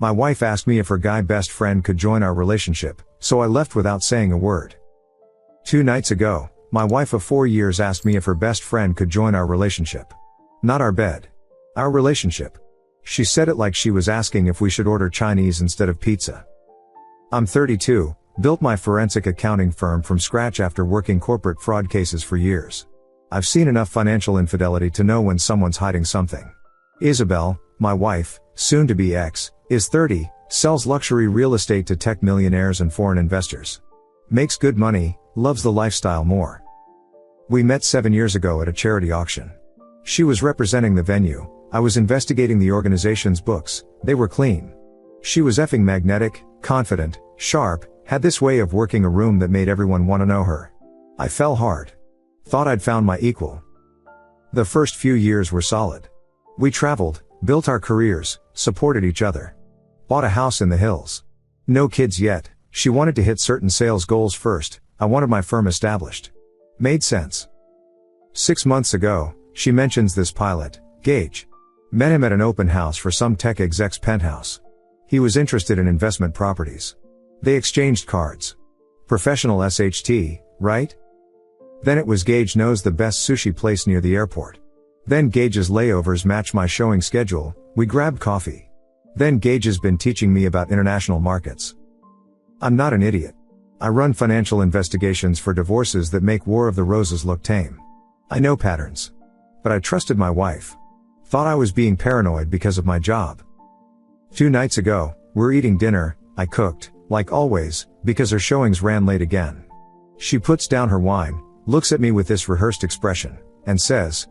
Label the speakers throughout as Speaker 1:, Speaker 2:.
Speaker 1: My wife asked me if her guy best friend could join our relationship, so I left without saying a word. 2 nights ago, my wife of 4 years asked me if her best friend could join our relationship. Not our bed. Our relationship. She said it like she was asking if we should order Chinese instead of pizza. I'm 32, built my forensic accounting firm from scratch after working corporate fraud cases for years. I've seen enough financial infidelity to know when someone's hiding something. Isabel, my wife, soon to be ex, is 30, sells luxury real estate to tech millionaires and foreign investors. Makes good money, loves the lifestyle more. We met 7 years ago at a charity auction. She was representing the venue, I was investigating the organization's books, they were clean. She was effing magnetic, confident, sharp, had this way of working a room that made everyone want to know her. I fell hard. Thought I'd found my equal. The first few years were solid. We traveled, built our careers, supported each other. Bought a house in the hills. No kids yet, she wanted to hit certain sales goals first, I wanted my firm established. Made sense. 6 months ago, she mentions this pilot, Gage. Met him at an open house for some tech exec's penthouse. He was interested in investment properties. They exchanged cards. Professional SHT, right? Then it was Gage knows the best sushi place near the airport. Then Gage's layovers match my showing schedule, we grabbed coffee. Then Gage's been teaching me about international markets. I'm not an idiot. I run financial investigations for divorces that make War of the Roses look tame. I know patterns. But I trusted my wife. Thought I was being paranoid because of my job. 2 nights ago, we're eating dinner, I cooked, like always, because her showings ran late again. She puts down her wine, looks at me with this rehearsed expression, and says,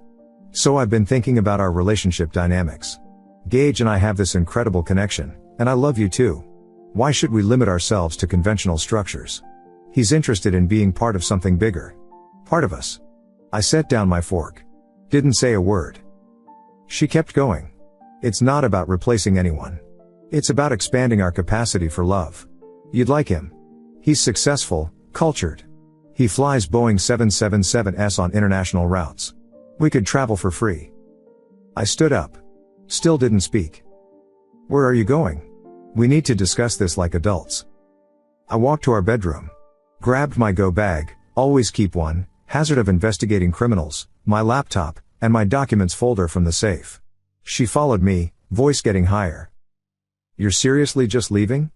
Speaker 1: "So I've been thinking about our relationship dynamics. Gage and I have this incredible connection, and I love you too. Why should we limit ourselves to conventional structures? He's interested in being part of something bigger. Part of us." I set down my fork. Didn't say a word. She kept going. "It's not about replacing anyone. It's about expanding our capacity for love. You'd like him. He's successful, cultured. He flies Boeing 777s on international routes. We could travel for free." I stood up. Still didn't speak. "Where are you going? We need to discuss this like adults." I walked to our bedroom. Grabbed my go bag, always keep one, hazard of investigating criminals, my laptop, and my documents folder from the safe. She followed me, voice getting higher. "You're seriously just leaving?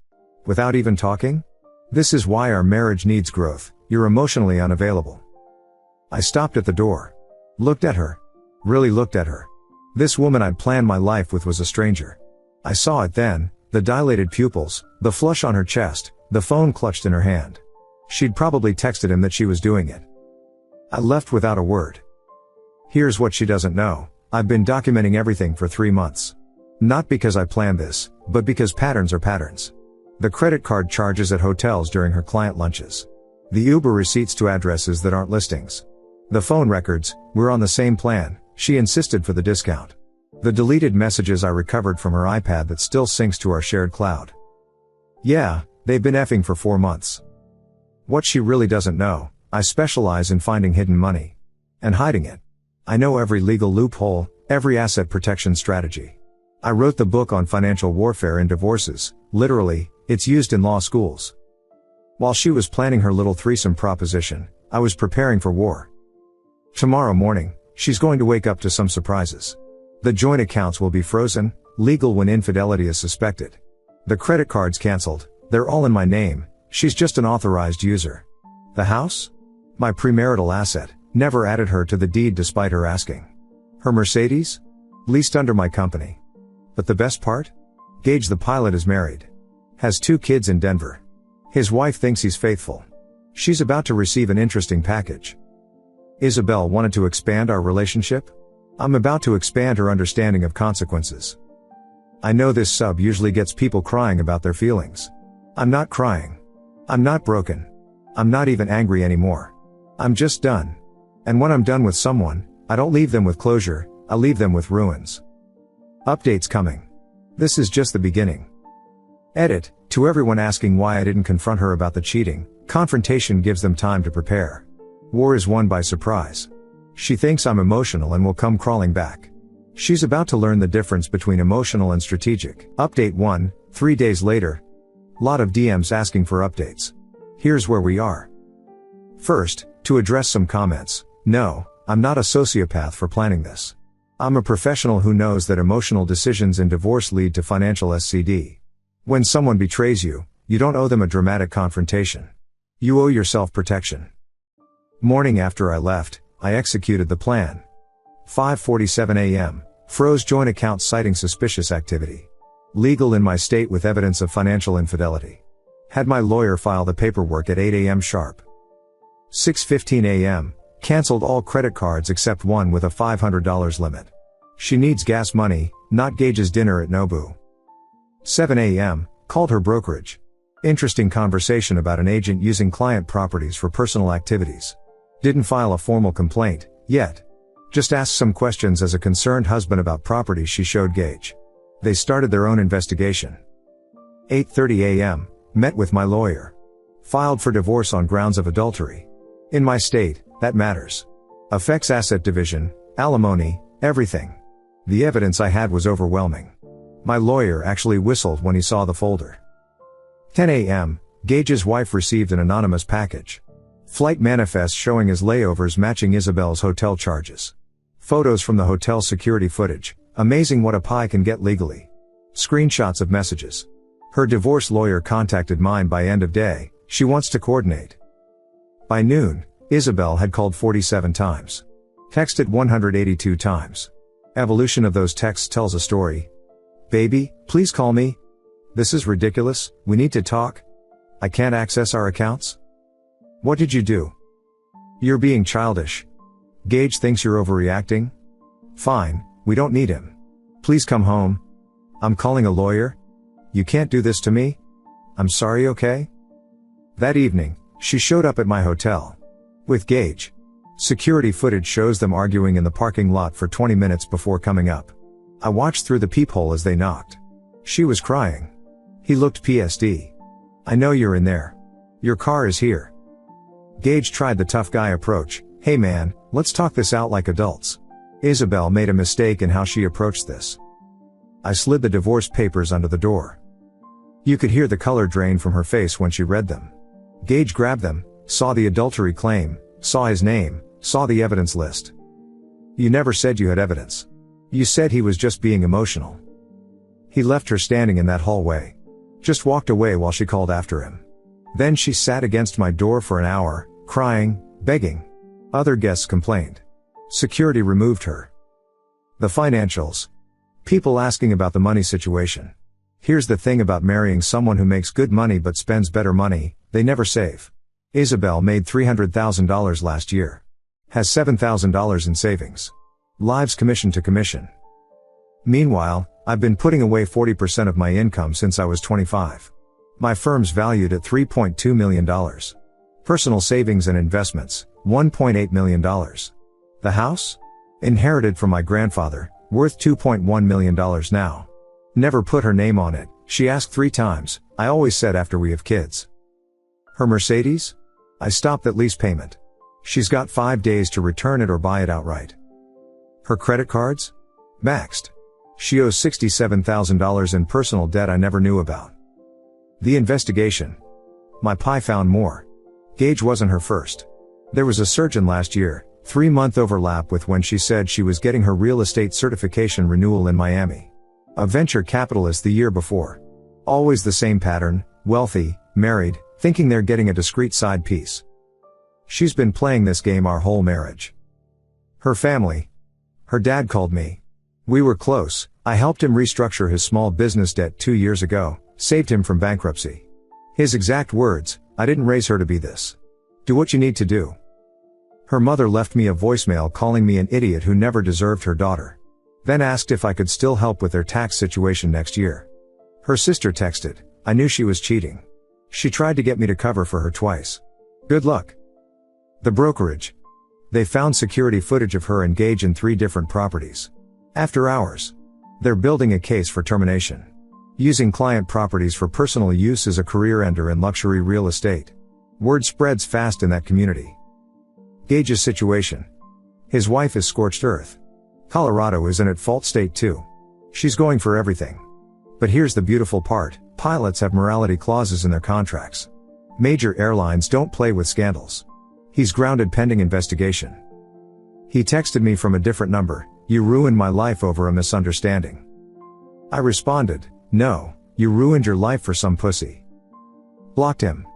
Speaker 1: Without even talking? This is why our marriage needs growth, you're emotionally unavailable." I stopped at the door. Looked at her. Really looked at her. This woman I'd planned my life with was a stranger. I saw it then, the dilated pupils, the flush on her chest, the phone clutched in her hand. She'd probably texted him that she was doing it. I left without a word. Here's what she doesn't know. I've been documenting everything for 3 months. Not because I planned this, but because patterns are patterns. The credit card charges at hotels during her client lunches. The Uber receipts to addresses that aren't listings. The phone records, we're on the same plan, she insisted for the discount. The deleted messages I recovered from her iPad that still syncs to our shared cloud. Yeah, they've been effing for 4 months. What she really doesn't know, I specialize in finding hidden money. And hiding it. I know every legal loophole, every asset protection strategy. I wrote the book on financial warfare in divorces, literally, it's used in law schools. While she was planning her little threesome proposition, I was preparing for war. Tomorrow morning, she's going to wake up to some surprises. The joint accounts will be frozen, legal when infidelity is suspected. The credit cards cancelled, they're all in my name, she's just an authorized user. The house? My premarital asset, never added her to the deed despite her asking. Her Mercedes? Leased under my company. But the best part? Gage the pilot is married. Has 2 kids in Denver. His wife thinks he's faithful. She's about to receive an interesting package. Isabel wanted to expand our relationship? I'm about to expand her understanding of consequences. I know this sub usually gets people crying about their feelings. I'm not crying. I'm not broken. I'm not even angry anymore. I'm just done. And when I'm done with someone, I don't leave them with closure, I leave them with ruins. Updates coming. This is just the beginning. Edit, to everyone asking why I didn't confront her about the cheating, confrontation gives them time to prepare. War is won by surprise. She thinks I'm emotional and will come crawling back. She's about to learn the difference between emotional and strategic. Update 1, 3 days later. Lot of DMs asking for updates. Here's where we are. First, to address some comments. No, I'm not a sociopath for planning this. I'm a professional who knows that emotional decisions in divorce lead to financial SCD. When someone betrays you, you don't owe them a dramatic confrontation. You owe yourself protection. Morning after I left, I executed the plan. 5:47 a.m. Froze joint account citing suspicious activity. Legal in my state with evidence of financial infidelity. Had my lawyer file the paperwork at 8 a.m. sharp. 6:15 a.m. Canceled all credit cards except one with a $500 limit. She needs gas money, not Gage's dinner at Nobu. 7 a.m. Called her brokerage. Interesting conversation about an agent using client properties for personal activities. Didn't file a formal complaint, yet. Just asked some questions as a concerned husband about properties she showed Gage. They started their own investigation. 8:30 a.m. Met with my lawyer. Filed for divorce on grounds of adultery. In my state, that matters. Affects asset division, alimony, everything. The evidence I had was overwhelming. My lawyer actually whistled when he saw the folder. 10 a.m. Gage's wife received an anonymous package. Flight manifest showing his layovers matching Isabel's hotel charges. Photos from the hotel security footage. Amazing what a pie can get legally. Screenshots of messages. Her divorce lawyer contacted mine by end of day. She wants to coordinate. By noon, Isabel had called 47 times. Texted 182 times. Evolution of those texts tells a story. Baby, please call me. This is ridiculous, we need to talk. I can't access our accounts. What did you do? You're being childish. Gage thinks you're overreacting. Fine, we don't need him. Please come home. I'm calling a lawyer. You can't do this to me. I'm sorry, okay? That evening, she showed up at my hotel. With Gage. Security footage shows them arguing in the parking lot for 20 minutes before coming up. I watched through the peephole as they knocked. She was crying. He looked PSD. I know you're in there. Your car is here. Gage tried the tough guy approach. Hey man, let's talk this out like adults. Isabel made a mistake in how she approached this. I slid the divorce papers under the door. You could hear the color drain from her face when she read them. Gage grabbed them, saw the adultery claim, saw his name, saw the evidence list. You never said you had evidence. You said he was just being emotional. He left her standing in that hallway. Just walked away while she called after him. Then she sat against my door for an hour, crying, begging. Other guests complained. Security removed her. The financials. People asking about the money situation. Here's the thing about marrying someone who makes good money but spends better money, they never save. Isabel made $300,000 last year. Has $7,000 in savings. Lives commission to commission. Meanwhile, I've been putting away 40% of my income since I was 25. My firm's valued at $3.2 million. Personal savings and investments, $1.8 million. The house? Inherited from my grandfather, worth $2.1 million now. Never put her name on it, she asked 3 times, I always said after we have kids. Her Mercedes? I stopped that lease payment. She's got 5 days to return it or buy it outright. Her credit cards? Maxed. She owes $67,000 in personal debt I never knew about. The investigation. My pie found more. Gage wasn't her first. There was a surgeon last year, 3-month overlap with when she said she was getting her real estate certification renewal in Miami. A venture capitalist the year before. Always the same pattern, wealthy, married, thinking they're getting a discreet side piece. She's been playing this game our whole marriage. Her family. Her dad called me. We were close. I helped him restructure his small business debt 2 years ago, saved him from bankruptcy. His exact words, I didn't raise her to be this. Do what you need to do. Her mother left me a voicemail calling me an idiot who never deserved her daughter. Then asked if I could still help with their tax situation next year. Her sister texted, I knew she was cheating. She tried to get me to cover for her twice. Good luck. The brokerage. They found security footage of her engaged in 3 different properties. After hours. They're building a case for termination. Using client properties for personal use is a career ender in luxury real estate. Word spreads fast in that community. Gage's situation. His wife is scorched earth. Colorado is an at-fault state too. She's going for everything. But here's the beautiful part, Pilots have morality clauses in their contracts. Major airlines don't play with scandals. He's grounded pending investigation. He texted me from a different number, "You ruined my life over a misunderstanding." I responded, "No, you ruined your life for some pussy." Blocked him.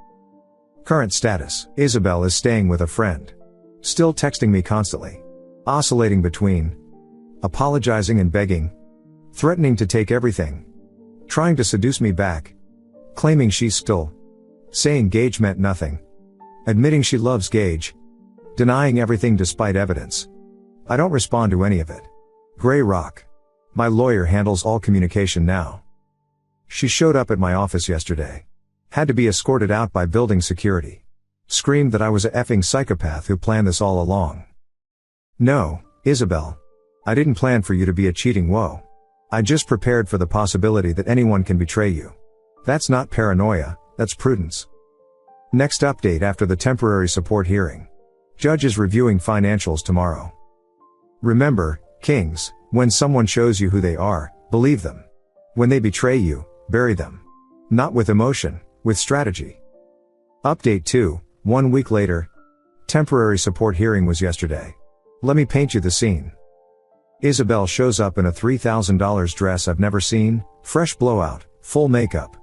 Speaker 1: Current status: Isabel is staying with a friend. Still texting me constantly. Oscillating between apologizing and begging, threatening to take everything, trying to seduce me back, claiming she's still, saying Gage meant nothing, admitting she loves Gage, denying everything despite evidence. I don't respond to any of it. Gray rock. My lawyer handles all communication now. She showed up at my office yesterday. Had to be escorted out by building security. Screamed that I was a effing psychopath who planned this all along. No, Isabel. I didn't plan for you to be a cheating woe. I just prepared for the possibility that anyone can betray you. That's not paranoia, that's prudence. Next update after the temporary support hearing. Judge is reviewing financials tomorrow. Remember, Kings, when someone shows you who they are, believe them. When they betray you, bury them. Not with emotion, with strategy. Update 2, 1 week later. Temporary support hearing was yesterday. Let me paint you the scene. Isabel shows up in a $3,000 dress I've never seen, fresh blowout, full makeup.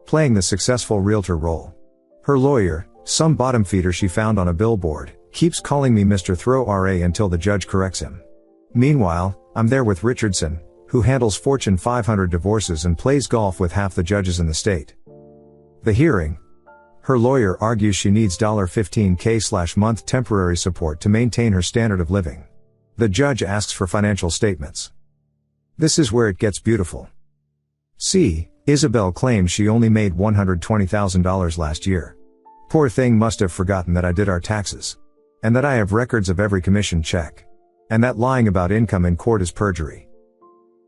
Speaker 1: Playing the successful realtor role. Her lawyer, some bottom feeder she found on a billboard, keeps calling me Mr. Throw RA until the judge corrects him. Meanwhile, I'm there with Richardson, who handles Fortune 500 divorces and plays golf with half the judges in the state. The hearing. Her lawyer argues she needs $15K/month temporary support to maintain her standard of living. The judge asks for financial statements. This is where it gets beautiful. See, Isabel claims she only made $120,000 last year. Poor thing must have forgotten that I did our taxes. And that I have records of every commission check. And that lying about income in court is perjury.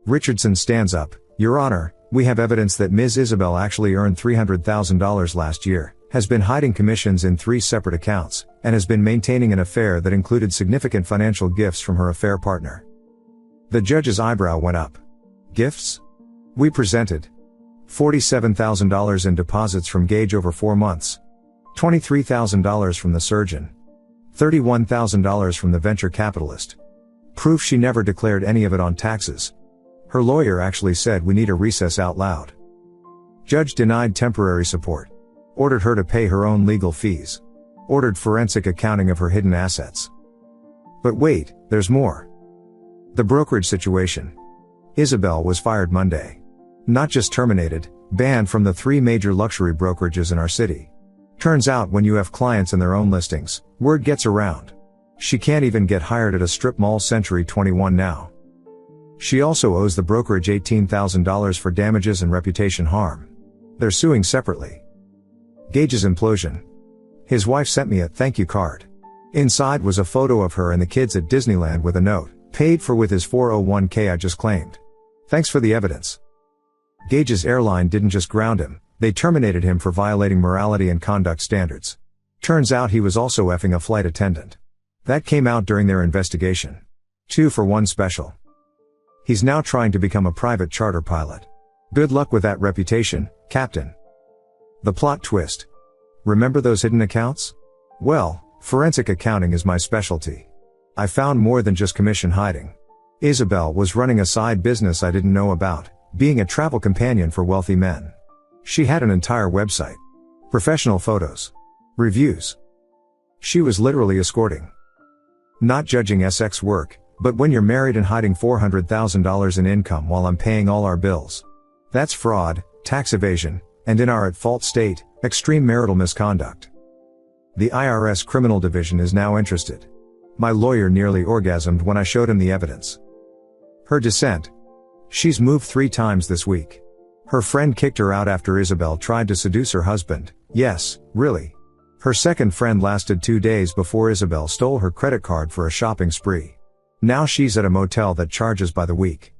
Speaker 1: Richardson stands up, "Your Honor, we have evidence that Ms. Isabel actually earned $300,000 last year, has been hiding commissions in 3 separate accounts, and has been maintaining an affair that included significant financial gifts from her affair partner." The judge's eyebrow went up. Gifts? We presented $47,000 in deposits from Gage over 4 months. $23,000 from the surgeon. $31,000 from the venture capitalist. Proof she never declared any of it on taxes. Her lawyer actually said we need a recess out loud. Judge denied temporary support. Ordered her to pay her own legal fees. Ordered forensic accounting of her hidden assets. But wait, there's more. The brokerage situation. Isabel was fired Monday. Not just terminated, banned from the 3 major luxury brokerages in our city. Turns out when you have clients in their own listings, word gets around. She can't even get hired at a strip mall Century 21 now. She also owes the brokerage $18,000 for damages and reputation harm. They're suing separately. Gage's implosion. His wife sent me a thank you card. Inside was a photo of her and the kids at Disneyland with a note, "Paid for with his 401k I just claimed. Thanks for the evidence." Gage's airline didn't just ground him, they terminated him for violating morality and conduct standards. Turns out he was also effing a flight attendant. That came out during their investigation. 2 for 1 special. He's now trying to become a private charter pilot. Good luck with that reputation, Captain. The plot twist. Remember those hidden accounts? Well, forensic accounting is my specialty. I found more than just commission hiding. Isabel was running a side business I didn't know about, being a travel companion for wealthy men. She had an entire website. Professional photos. Reviews. She was literally escorting. Not judging SX work, but when you're married and hiding $400,000 in income while I'm paying all our bills. That's fraud, tax evasion, and in our at-fault state, extreme marital misconduct. The IRS Criminal Division is now interested. My lawyer nearly orgasmed when I showed him the evidence. Her dissent. She's moved 3 times this week. Her friend kicked her out after Isabel tried to seduce her husband. Yes, really. Her second friend lasted 2 days before Isabel stole her credit card for a shopping spree. Now she's at a motel that charges by the week.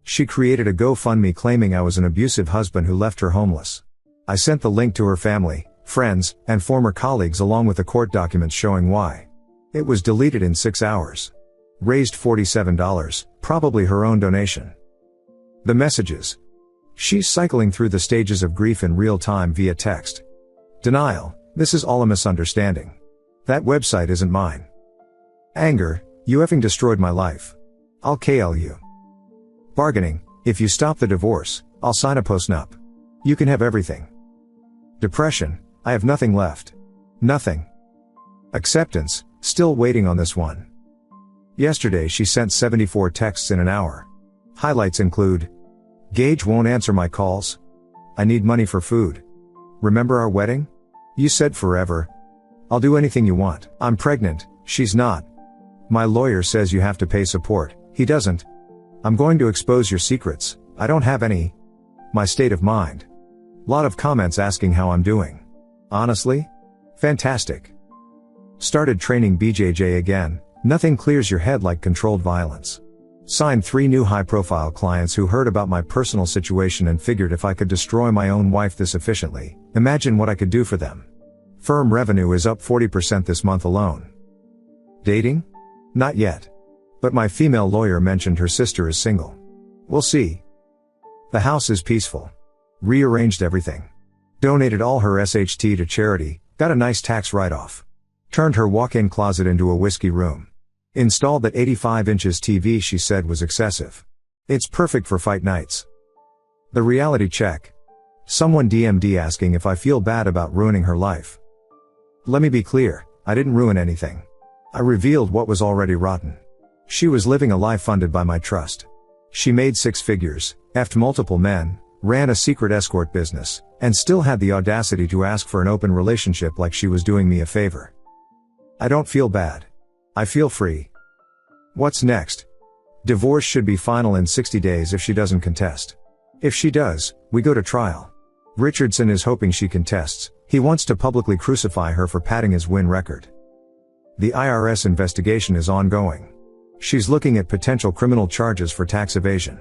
Speaker 1: She created a GoFundMe claiming I was an abusive husband who left her homeless. I sent the link to her family, friends, and former colleagues along with the court documents showing why. It was deleted in 6 hours. Raised $47, probably her own donation. The messages. She's cycling through the stages of grief in real time via text. Denial, this is all a misunderstanding. That website isn't mine. Anger, you effing destroyed my life. I'll KL you. Bargaining, if you stop the divorce, I'll sign a postnup. You can have everything. Depression, I have nothing left. Nothing. Acceptance, still waiting on this one. Yesterday she sent 74 texts in an hour. Highlights include: Gage won't answer my calls. I need money for food. Remember our wedding? You said forever. I'll do anything you want. I'm pregnant, she's not. My lawyer says you have to pay support, he doesn't. I'm going to expose your secrets, I don't have any. My state of mind. Lot of comments asking how I'm doing. Honestly? Fantastic. Started training BJJ again, nothing clears your head like controlled violence. Signed 3 new high-profile clients who heard about my personal situation and figured if I could destroy my own wife this efficiently, imagine what I could do for them. Firm revenue is up 40% this month alone. Dating? Not yet. But my female lawyer mentioned her sister is single. We'll see. The house is peaceful. Rearranged everything. Donated all her SHT to charity, got a nice tax write-off. Turned her walk-in closet into a whiskey room. Installed that 85 inches TV she said was excessive. It's perfect for fight nights. The reality check. Someone DM'd asking if I feel bad about ruining her life. Let me be clear, I didn't ruin anything. I revealed what was already rotten. She was living a life funded by my trust. She made 6 figures, effed multiple men, ran a secret escort business, and still had the audacity to ask for an open relationship like she was doing me a favor. I don't feel bad. I feel free. What's next? Divorce should be final in 60 days if she doesn't contest. If she does, we go to trial. Richardson is hoping she contests, he wants to publicly crucify her for padding his win record. The IRS investigation is ongoing. She's looking at potential criminal charges for tax evasion.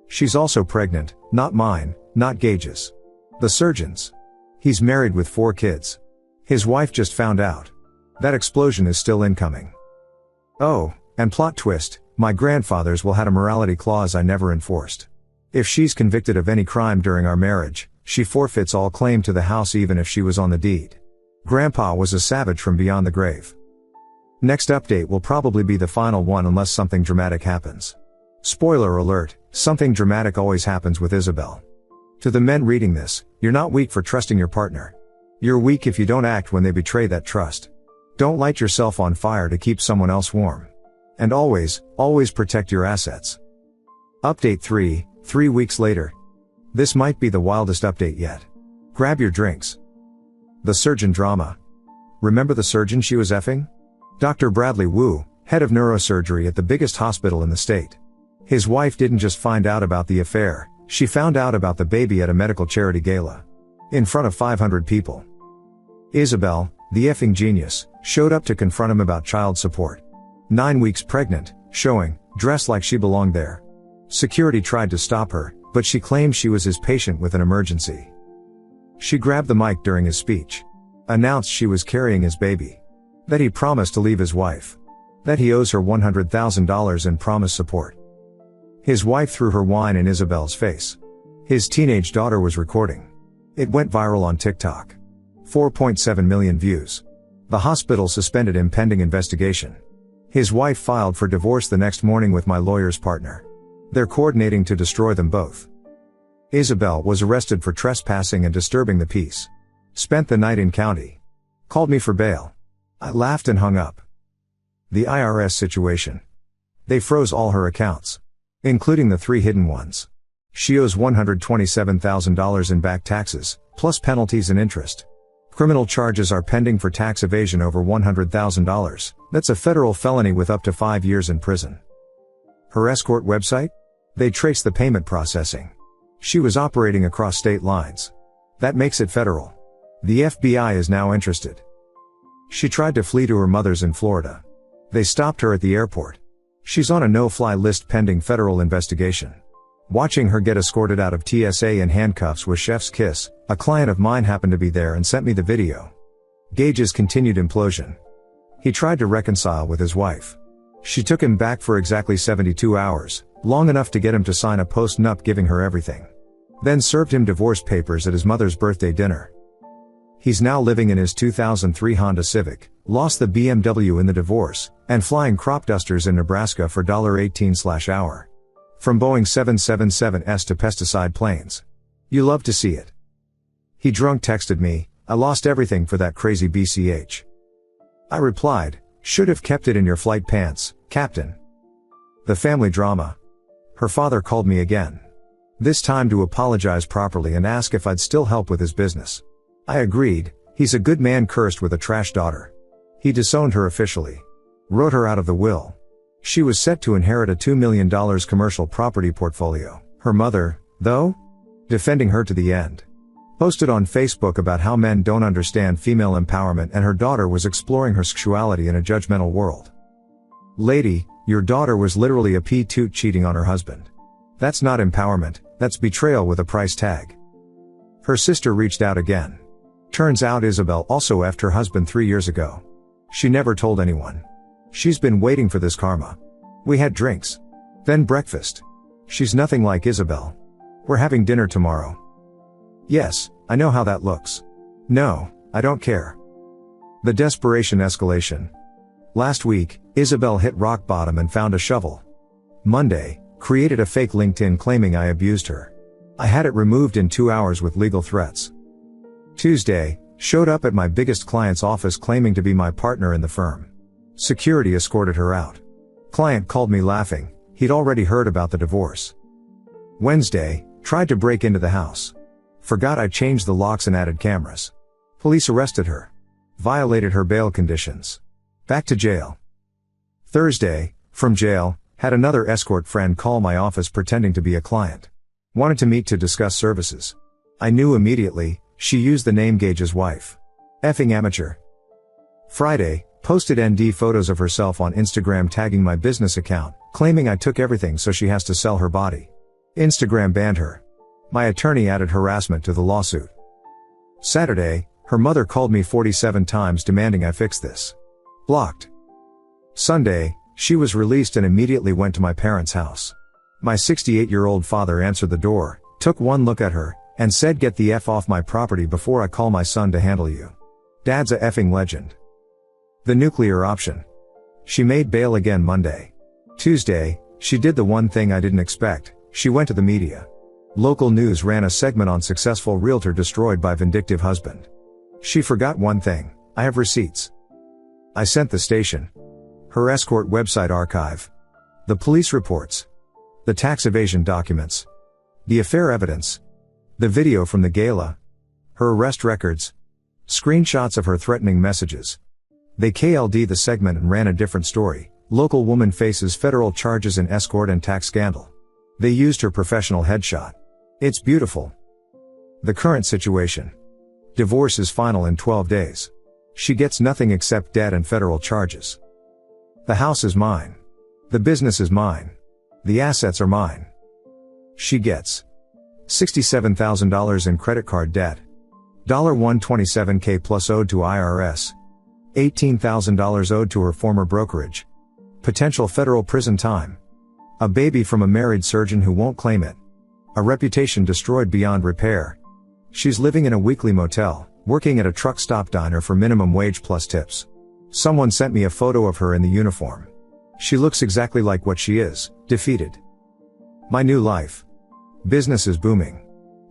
Speaker 1: She's also pregnant, not mine, not Gage's. The surgeon's. He's married with 4 kids. His wife just found out. That explosion is still incoming. Oh, and plot twist, my grandfathers will have a morality clause I never enforced. If she's convicted of any crime during our marriage, she forfeits all claim to the house even if she was on the deed. Grandpa was a savage from beyond the grave. Next update will probably be the final one unless something dramatic happens. Spoiler alert, something dramatic always happens with Isabel. To the men reading this, you're not weak for trusting your partner. You're weak if you don't act when they betray that trust. Don't light yourself on fire to keep someone else warm. And always, always protect your assets. Update 3, 3 weeks later. This might be the wildest update yet. Grab your drinks. The surgeon drama. Remember the surgeon she was effing? Dr. Bradley Wu, head of neurosurgery at the biggest hospital in the state. His wife didn't just find out about the affair, she found out about the baby at a medical charity gala. In front of 500 people. Isabel, the effing genius, showed up to confront him about child support. 9 weeks pregnant, showing, dressed like she belonged there. Security tried to stop her, but she claimed she was his patient with an emergency. She grabbed the mic during his speech. Announced she was carrying his baby. That he promised to leave his wife. That he owes her $100,000 in promised support. His wife threw her wine in Isabel's face. His teenage daughter was recording. It went viral on TikTok. 4.7 million views. The hospital suspended him pending investigation. His wife filed for divorce the next morning with my lawyer's partner. They're coordinating to destroy them both. Isabel was arrested for trespassing and disturbing the peace. Spent the night in county. Called me for bail. I laughed and hung up. The IRS situation. They froze all her accounts. Including the 3 hidden ones. She owes $127,000 in back taxes, plus penalties and interest. Criminal charges are pending for tax evasion over $100,000, that's a federal felony with up to 5 years in prison. Her escort website? They traced the payment processing. She was operating across state lines. That makes it federal. The FBI is now interested. She tried to flee to her mother's in Florida. They stopped her at the airport. She's on a no-fly list pending federal investigation. Watching her get escorted out of TSA in handcuffs was chef's kiss. A client of mine happened to be there and sent me the video. Gage's continued implosion. He tried to reconcile with his wife. She took him back for exactly 72 hours, long enough to get him to sign a post-nup giving her everything. Then served him divorce papers at his mother's birthday dinner. He's now living in his 2003 Honda Civic, lost the BMW in the divorce, and flying crop dusters in Nebraska for $18/hour. From Boeing 777s to pesticide planes. You love to see it. He drunk texted me, "I lost everything for that crazy BCH." I replied, "Should have kept it in your flight pants, Captain." The family drama. Her father called me again. This time to apologize properly and ask if I'd still help with his business. I agreed. He's a good man cursed with a trash daughter. He disowned her officially. Wrote her out of the will. She was set to inherit a $2 million commercial property portfolio. Her mother, though, defending her to the end. Posted on Facebook about how men don't understand female empowerment and her daughter was exploring her sexuality in a judgmental world. Lady, your daughter was literally a P-toot cheating on her husband. That's not empowerment, that's betrayal with a price tag. Her sister reached out again. Turns out Isabel also effed her husband 3 years ago. She never told anyone. She's been waiting for this karma. We had drinks. Then breakfast. She's nothing like Isabel. We're having dinner tomorrow. Yes, I know how that looks. No, I don't care. The desperation escalation. Last week, Isabel hit rock bottom and found a shovel. Monday, created a fake LinkedIn claiming I abused her. I had it removed in 2 hours with legal threats. Tuesday, showed up at my biggest client's office claiming to be my partner in the firm. Security escorted her out. Client called me laughing, he'd already heard about the divorce. Wednesday, tried to break into the house. Forgot I changed the locks and added cameras. Police arrested her. Violated her bail conditions. Back to jail. Thursday, from jail, had another escort friend call my office pretending to be a client. Wanted to meet to discuss services. I knew immediately, she used the name Gage's wife. Effing amateur. Friday, posted ND photos of herself on Instagram tagging my business account, claiming I took everything so she has to sell her body. Instagram banned her. My attorney added harassment to the lawsuit. Saturday, her mother called me 47 times demanding I fix this. Blocked. Sunday, she was released and immediately went to my parents' house. My 68-year-old father answered the door, took one look at her, and said, "Get the F off my property before I call my son to handle you." Dad's a effing legend. The nuclear option. She made bail again Monday. Tuesday, she did the one thing I didn't expect, she went to the media. Local news ran a segment on successful realtor destroyed by vindictive husband. She forgot one thing, I have receipts. I sent the station. Her escort website archive. The police reports. The tax evasion documents. The affair evidence. The video from the gala. Her arrest records. Screenshots of her threatening messages. They KLD the segment and ran a different story. Local woman faces federal charges in escort and tax scandal. They used her professional headshot. It's beautiful. The current situation. Divorce is final in 12 days. She gets nothing except debt and federal charges. The house is mine. The business is mine. The assets are mine. She gets $67,000 in credit card debt. $127K plus owed to IRS. $18,000 owed to her former brokerage. Potential federal prison time. A baby from a married surgeon who won't claim it. A reputation destroyed beyond repair. She's living in a weekly motel, working at a truck stop diner for minimum wage plus tips. Someone sent me a photo of her in the uniform. She looks exactly like what she is, defeated. My new life. Business is booming.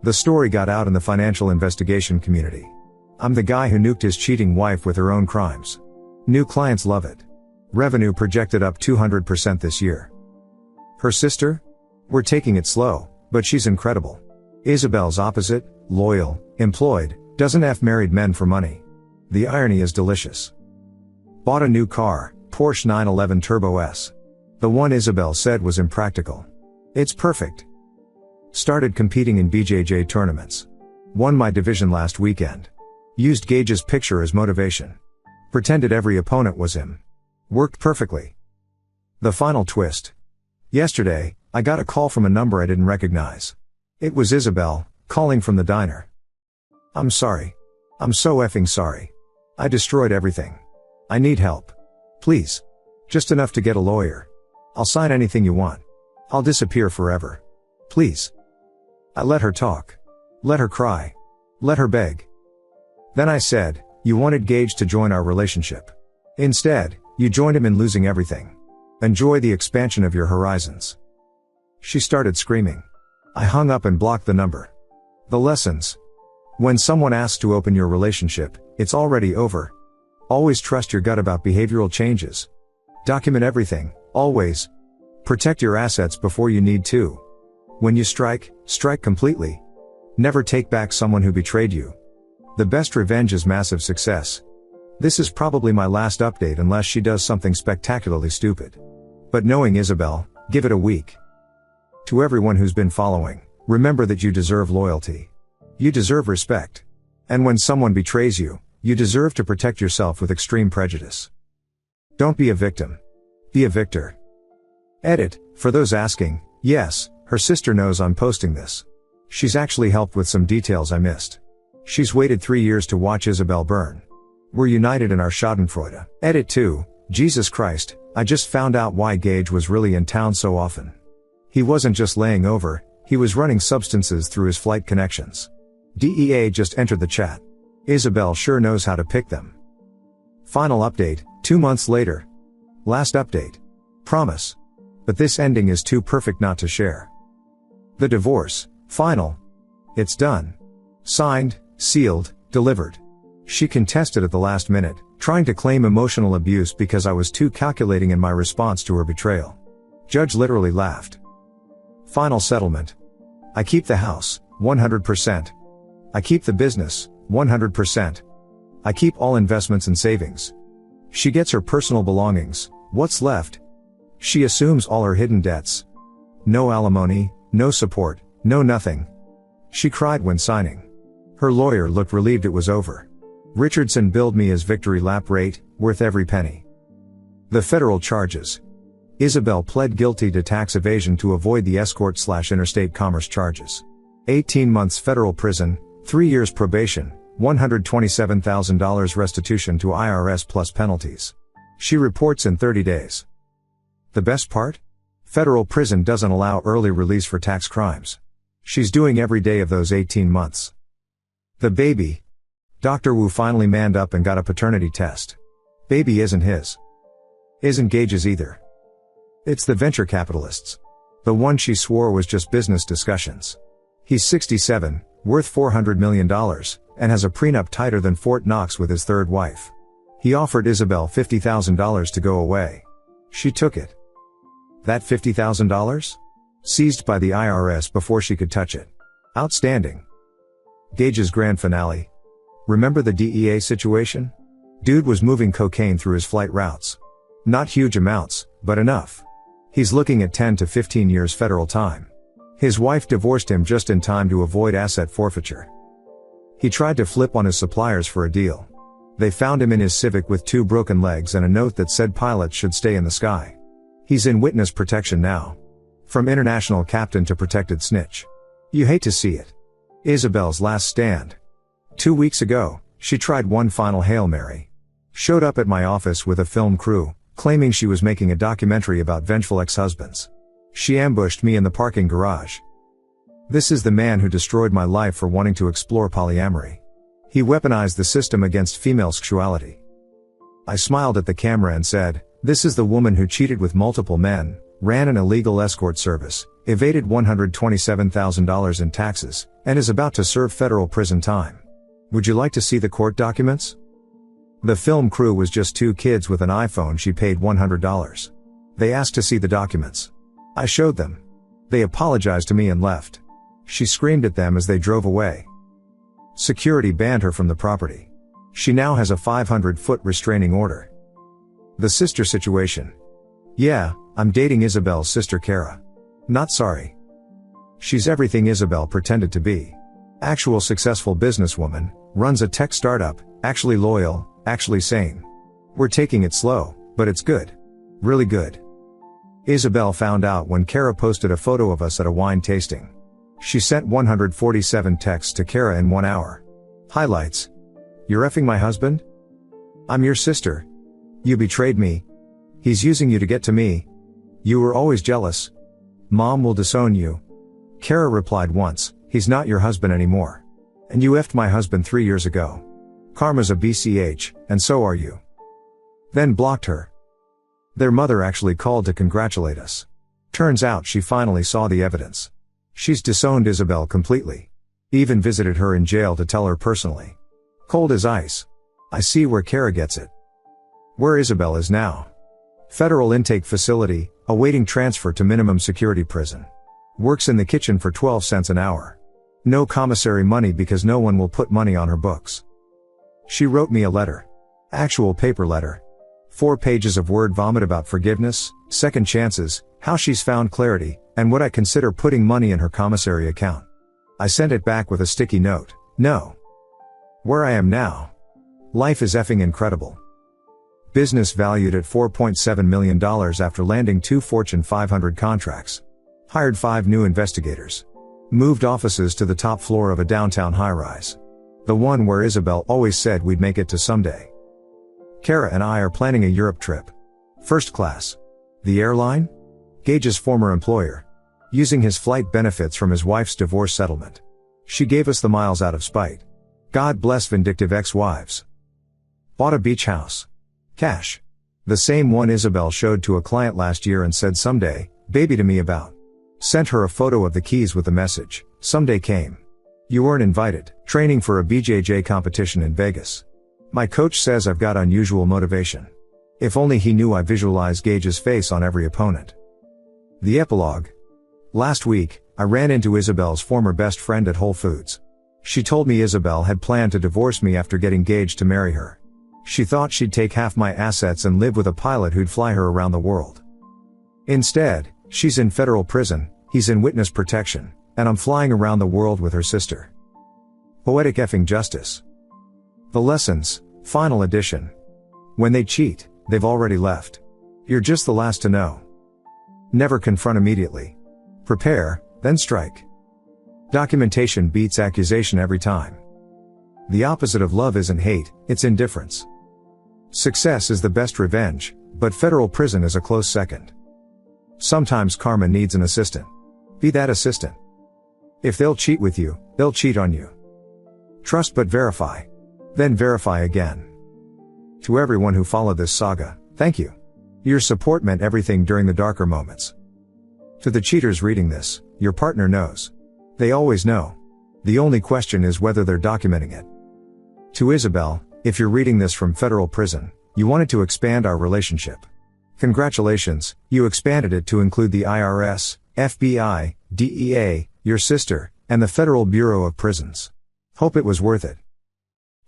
Speaker 1: The story got out in the financial investigation community. I'm the guy who nuked his cheating wife with her own crimes. New clients love it. Revenue projected up 200% this year. Her sister? We're taking it slow, but she's incredible. Isabel's opposite, loyal, employed, doesn't F married men for money. The irony is delicious. Bought a new car, Porsche 911 Turbo S. The one Isabel said was impractical. It's perfect. Started competing in BJJ tournaments. Won my division last weekend. Used Gage's picture as motivation. Pretended every opponent was him. Worked perfectly. The final twist. Yesterday, I got a call from a number I didn't recognize. It was Isabel, calling from the diner. I'm sorry. I'm so effing sorry. I destroyed everything. I need help. Please. Just enough to get a lawyer. I'll sign anything you want. I'll disappear forever. Please. I let her talk. Let her cry. Let her beg. Then I said, you wanted Gage to join our relationship. Instead, you joined him in losing everything. Enjoy the expansion of your horizons. She started screaming. I hung up and blocked the number. The lessons. When someone asks to open your relationship, it's already over. Always trust your gut about behavioral changes. Document everything, always. Protect your assets before you need to. When you strike, strike completely. Never take back someone who betrayed you. The best revenge is massive success. This is probably my last update unless she does something spectacularly stupid. But knowing Isabel, give it a week. To everyone who's been following, remember that you deserve loyalty. You deserve respect. And when someone betrays you, you deserve to protect yourself with extreme prejudice. Don't be a victim. Be a victor. Edit, for those asking, yes, her sister knows I'm posting this. She's actually helped with some details I missed. She's waited 3 years to watch Isabel burn. We're united in our schadenfreude. Edit 2, Jesus Christ, I just found out why Gage was really in town so often. He wasn't just laying over, he was running substances through his flight connections. DEA just entered the chat. Isabel sure knows how to pick them. Final update, 2 months later. Last update. Promise. But this ending is too perfect not to share. The divorce. Final. It's done. Signed, sealed, delivered. She contested at the last minute, trying to claim emotional abuse because I was too calculating in my response to her betrayal. Judge literally laughed. Final settlement. I keep the house, 100%. I keep the business, 100%. I keep all investments and savings. She gets her personal belongings, what's left? She assumes all her hidden debts. No alimony, no support, no nothing. She cried when signing. Her lawyer looked relieved it was over. Richardson billed me as victory lap rate, worth every penny. The federal charges. Isabel pled guilty to tax evasion to avoid the escort/interstate commerce charges. 18 months federal prison, 3 years probation, $127,000 restitution to IRS plus penalties. She reports in 30 days. The best part? Federal prison doesn't allow early release for tax crimes. She's doing every day of those 18 months. The baby. Dr. Wu finally manned up and got a paternity test. Baby isn't his. Isn't Gage's either. It's the venture capitalists. The one she swore was just business discussions. He's 67, worth $400 million, and has a prenup tighter than Fort Knox with his third wife. He offered Isabel $50,000 to go away. She took it. That $50,000? Seized by the IRS before she could touch it. Outstanding. Gage's grand finale. Remember the DEA situation? Dude was moving cocaine through his flight routes. Not huge amounts, but enough. He's looking at 10 to 15 years federal time. His wife divorced him just in time to avoid asset forfeiture. He tried to flip on his suppliers for a deal. They found him in his Civic with 2 broken legs and a note that said pilots should stay in the sky. He's in witness protection now. From international captain to protected snitch. You hate to see it. Isabel's last stand. 2 weeks ago, she tried one final Hail Mary. Showed up at my office with a film crew, claiming she was making a documentary about vengeful ex-husbands. She ambushed me in the parking garage. This is the man who destroyed my life for wanting to explore polyamory. He weaponized the system against female sexuality. I smiled at the camera and said, this is the woman who cheated with multiple men, ran an illegal escort service, evaded $127,000 in taxes, and is about to serve federal prison time. Would you like to see the court documents? The film crew was just 2 kids with an iPhone. She paid $100. They asked to see the documents. I showed them. They apologized to me and left. She screamed at them as they drove away. Security banned her from the property. She now has a 500-foot restraining order. The sister situation. Yeah, I'm dating Isabel's sister Kara. Not sorry. She's everything Isabel pretended to be. Actual successful businesswoman, runs a tech startup, actually loyal, actually sane. We're taking it slow, but it's good. Really good. Isabel found out when Kara posted a photo of us at a wine tasting. She sent 147 texts to Kara in 1 hour. Highlights. You're effing my husband? I'm your sister. You betrayed me. He's using you to get to me. You were always jealous. Mom will disown you. Kara replied once, he's not your husband anymore. And you effed my husband 3 years ago. Karma's a BCH, and so are you. Then blocked her. Their mother actually called to congratulate us. Turns out she finally saw the evidence. She's disowned Isabel completely. Even visited her in jail to tell her personally. Cold as ice. I see where Kara gets it. Where Isabel is now. Federal intake facility, awaiting transfer to minimum security prison. Works in the kitchen for 12 cents an hour. No commissary money because no one will put money on her books. She wrote me a letter. Actual paper letter. 4 pages of word vomit about forgiveness, second chances, how she's found clarity, and what I consider putting money in her commissary account. I sent it back with a sticky note. No. Where I am now. Life is effing incredible. Business valued at $4.7 million after landing 2 Fortune 500 contracts. Hired 5 new investigators. Moved offices to the top floor of a downtown high-rise. The one where Isabel always said we'd make it to someday. Kara and I are planning a Europe trip. First class. The airline? Gage's former employer. Using his flight benefits from his wife's divorce settlement. She gave us the miles out of spite. God bless vindictive ex-wives. Bought a beach house. Cash. The same one Isabel showed to a client last year and said someday, baby to me about. Sent her a photo of the keys with the message, someday came. You weren't invited, training for a BJJ competition in Vegas. My coach says I've got unusual motivation. If only he knew I visualize Gage's face on every opponent. The epilogue. Last week, I ran into Isabel's former best friend at Whole Foods. She told me Isabel had planned to divorce me after getting Gage to marry her. She thought she'd take half my assets and live with a pilot who'd fly her around the world. Instead, she's in federal prison, he's in witness protection, and I'm flying around the world with her sister. Poetic effing justice. The lessons, final edition. When they cheat, they've already left. You're just the last to know. Never confront immediately. Prepare, then strike. Documentation beats accusation every time. The opposite of love isn't hate, it's indifference. Success is the best revenge, but federal prison is a close second. Sometimes karma needs an assistant. Be that assistant. If they'll cheat with you, they'll cheat on you. Trust but verify. Then verify again. To everyone who followed this saga, thank you. Your support meant everything during the darker moments. To the cheaters reading this, your partner knows. They always know. The only question is whether they're documenting it. To Isabel, if you're reading this from federal prison, you wanted to expand our relationship. Congratulations, you expanded it to include the IRS, FBI, DEA, your sister, and the Federal Bureau of Prisons. Hope it was worth it.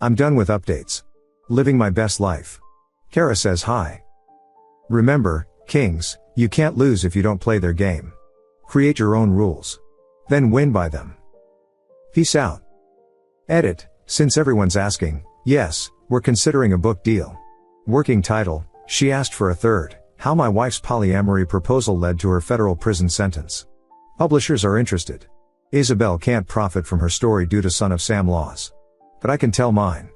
Speaker 1: I'm done with updates. Living my best life. Kara says hi. Remember, kings, you can't lose if you don't play their game. Create your own rules. Then win by them. Peace out. Edit, since everyone's asking, yes, we're considering a book deal. Working title, She Asked for a Third, How My Wife's Polyamory Proposal Led to Her Federal Prison Sentence. Publishers are interested. Isabel can't profit from her story due to Son of Sam laws. But I can tell mine.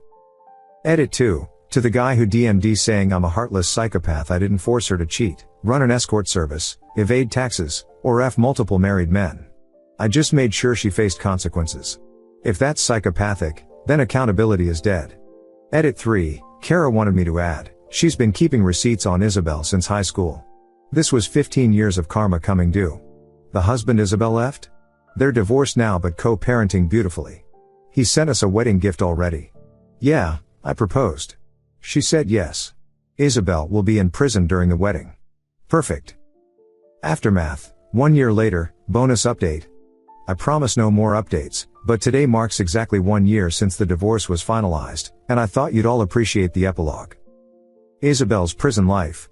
Speaker 1: Edit 2, to the guy who DM'd saying I'm a heartless psychopath, I didn't force her to cheat, run an escort service, evade taxes, or F multiple married men. I just made sure she faced consequences. If that's psychopathic, then accountability is dead. Edit 3, Kara wanted me to add, she's been keeping receipts on Isabel since high school. This was 15 years of karma coming due. The husband Isabel left? They're divorced now but co-parenting beautifully. He sent us a wedding gift already. Yeah, I proposed. She said yes. Isabel will be in prison during the wedding. Perfect. Aftermath, 1 year later, bonus update. I promise no more updates, but today marks exactly 1 year since the divorce was finalized, and I thought you'd all appreciate the epilogue. Isabel's prison life.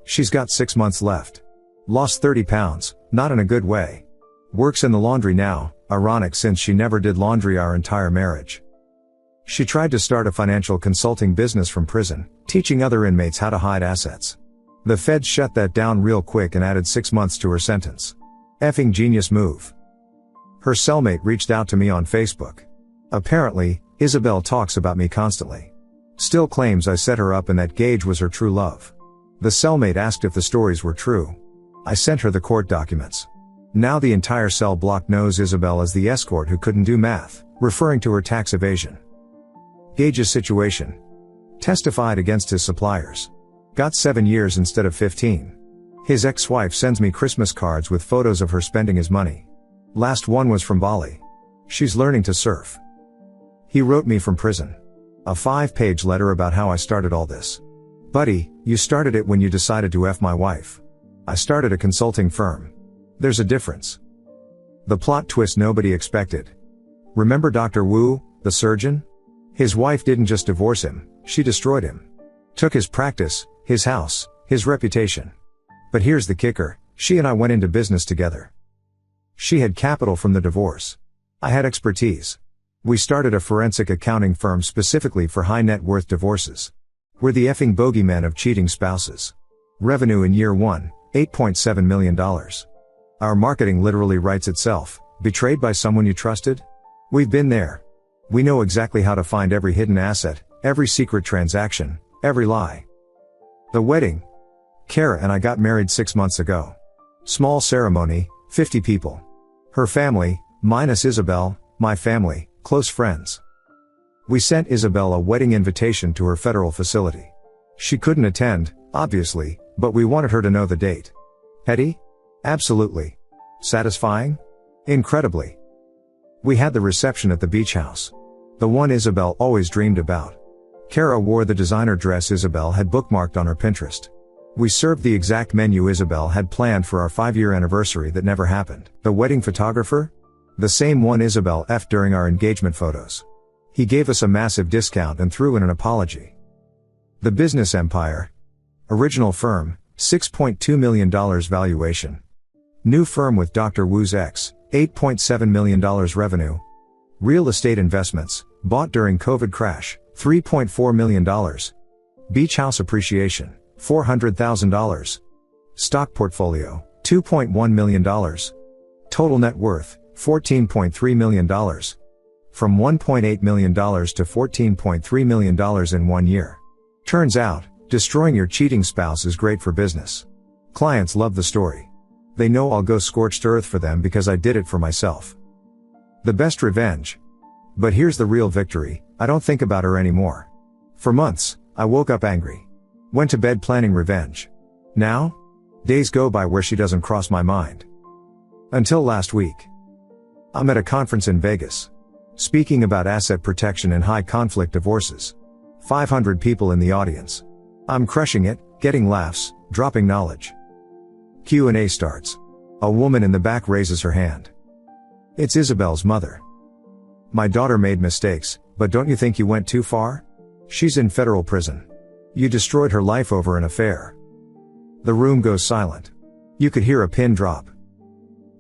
Speaker 1: She's got 6 months left. Lost 30 pounds, not in a good way. Works in the laundry now, ironic since she never did laundry our entire marriage. She tried to start a financial consulting business from prison, teaching other inmates how to hide assets. The feds shut that down real quick and added 6 months to her sentence. Effing genius move. Her cellmate reached out to me on Facebook. Apparently, Isabel talks about me constantly. Still claims I set her up and that Gage was her true love. The cellmate asked if the stories were true. I sent her the court documents. Now the entire cell block knows Isabel as the escort who couldn't do math, referring to her tax evasion. Gage's situation. Testified against his suppliers. Got 7 years instead of 15. His ex-wife sends me Christmas cards with photos of her spending his money. Last one was from Bali. She's learning to surf. He wrote me from prison. A 5-page letter about how I started all this. Buddy, you started it when you decided to F my wife. I started a consulting firm. There's a difference. The plot twist nobody expected. Remember Dr. Wu, the surgeon? His wife didn't just divorce him, she destroyed him. Took his practice, his house, his reputation. But here's the kicker, she and I went into business together. She had capital from the divorce. I had expertise. We started a forensic accounting firm specifically for high net worth divorces. We're the effing bogeymen of cheating spouses. Revenue in year 1, $8.7 million. Our marketing literally writes itself. Betrayed by someone you trusted? We've been there. We know exactly how to find every hidden asset, every secret transaction, every lie. The wedding. Kara and I got married 6 months ago. Small ceremony, 50 people. Her family, minus Isabel, my family, close friends. We sent Isabel a wedding invitation to her federal facility. She couldn't attend, obviously, but we wanted her to know the date. Petty? Absolutely. Satisfying? Incredibly. We had the reception at the beach house. The one Isabel always dreamed about. Kara wore the designer dress Isabel had bookmarked on her Pinterest. We served the exact menu Isabel had planned for our 5-year anniversary that never happened. The wedding photographer? The same one Isabel F'd during our engagement photos. He gave us a massive discount and threw in an apology. The business empire. Original firm, $6.2 million valuation. New firm with Dr. Wu's ex, $8.7 million revenue. Real estate investments, bought during COVID crash, $3.4 million. Beach house appreciation, $400,000. Stock portfolio, $2.1 million. Total net worth, $14.3 million. From $1.8 million to $14.3 million in 1 year. Turns out, destroying your cheating spouse is great for business. Clients love the story. They know I'll go scorched earth for them because I did it for myself. The best revenge. But here's the real victory, I don't think about her anymore. For months, I woke up angry. Went to bed planning revenge. Now? Days go by where she doesn't cross my mind. Until last week. I'm at a conference in Vegas. Speaking about asset protection and high conflict divorces. 500 people in the audience. I'm crushing it, getting laughs, dropping knowledge. Q&A starts. A woman in the back raises her hand. It's Isabel's mother. My daughter made mistakes, but don't you think you went too far? She's in federal prison. You destroyed her life over an affair. The room goes silent. You could hear a pin drop.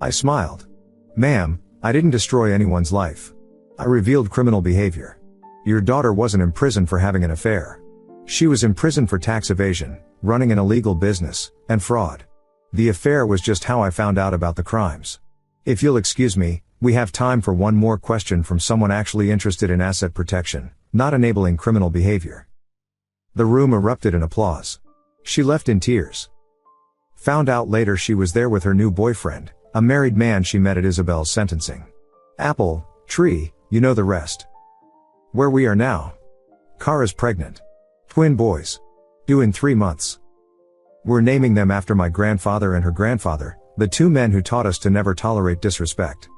Speaker 1: I smiled. Ma'am, I didn't destroy anyone's life. I revealed criminal behavior. Your daughter wasn't in prison for having an affair. She was in prison for tax evasion, running an illegal business, and fraud. The affair was just how I found out about the crimes. If you'll excuse me, we have time for one more question from someone actually interested in asset protection, not enabling criminal behavior. The room erupted in applause. She left in tears. Found out later she was there with her new boyfriend, a married man she met at Isabel's sentencing. Apple, tree, you know the rest. Where we are now. Kara's pregnant. Twin boys. Due in 3 months. We're naming them after my grandfather and her grandfather, the 2 men who taught us to never tolerate disrespect.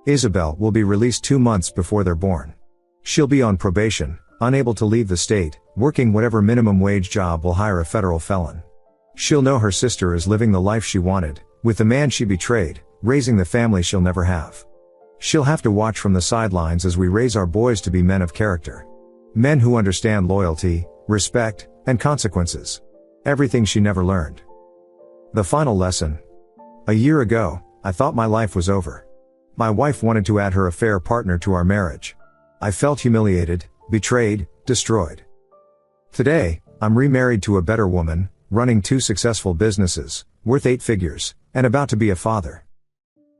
Speaker 1: Isabel will be released 2 months before they're born. She'll be on probation, unable to leave the state, working whatever minimum wage job will hire a federal felon. She'll know her sister is living the life she wanted, with the man she betrayed, raising the family she'll never have. She'll have to watch from the sidelines as we raise our boys to be men of character. Men who understand loyalty, respect, and consequences. Everything she never learned. The final lesson. A year ago, I thought my life was over. My wife wanted to add her affair partner to our marriage. I felt humiliated, betrayed, destroyed. Today, I'm remarried to a better woman, running 2 successful businesses, worth 8 figures, and about to be a father.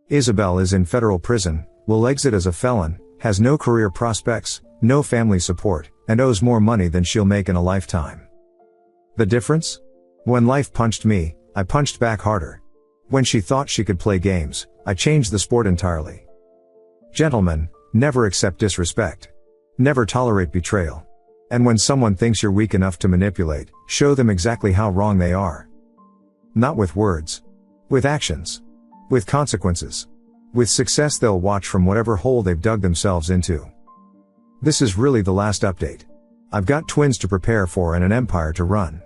Speaker 1: Isabel is in federal prison, will exit as a felon, has no career prospects, no family support, and owes more money than she'll make in a lifetime. The difference? When life punched me, I punched back harder. When she thought she could play games, I changed the sport entirely. Gentlemen, never accept disrespect. Never tolerate betrayal. And when someone thinks you're weak enough to manipulate, show them exactly how wrong they are. Not with words. With actions. With consequences. With success they'll watch from whatever hole they've dug themselves into. This is really the last update. I've got twins to prepare for and an empire to run.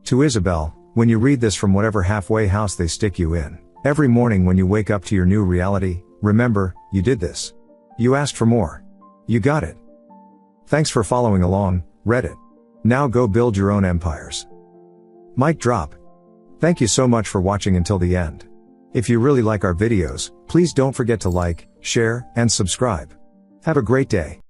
Speaker 1: To Isabel, when you read this from whatever halfway house they stick you in, every morning when you wake up to your new reality, remember, you did this. You asked for more. You got it. Thanks for following along, Reddit. Now go build your own empires. Mic drop. Thank you so much for watching until the end. If you really like our videos, please don't forget to like, share, and subscribe. Have a great day.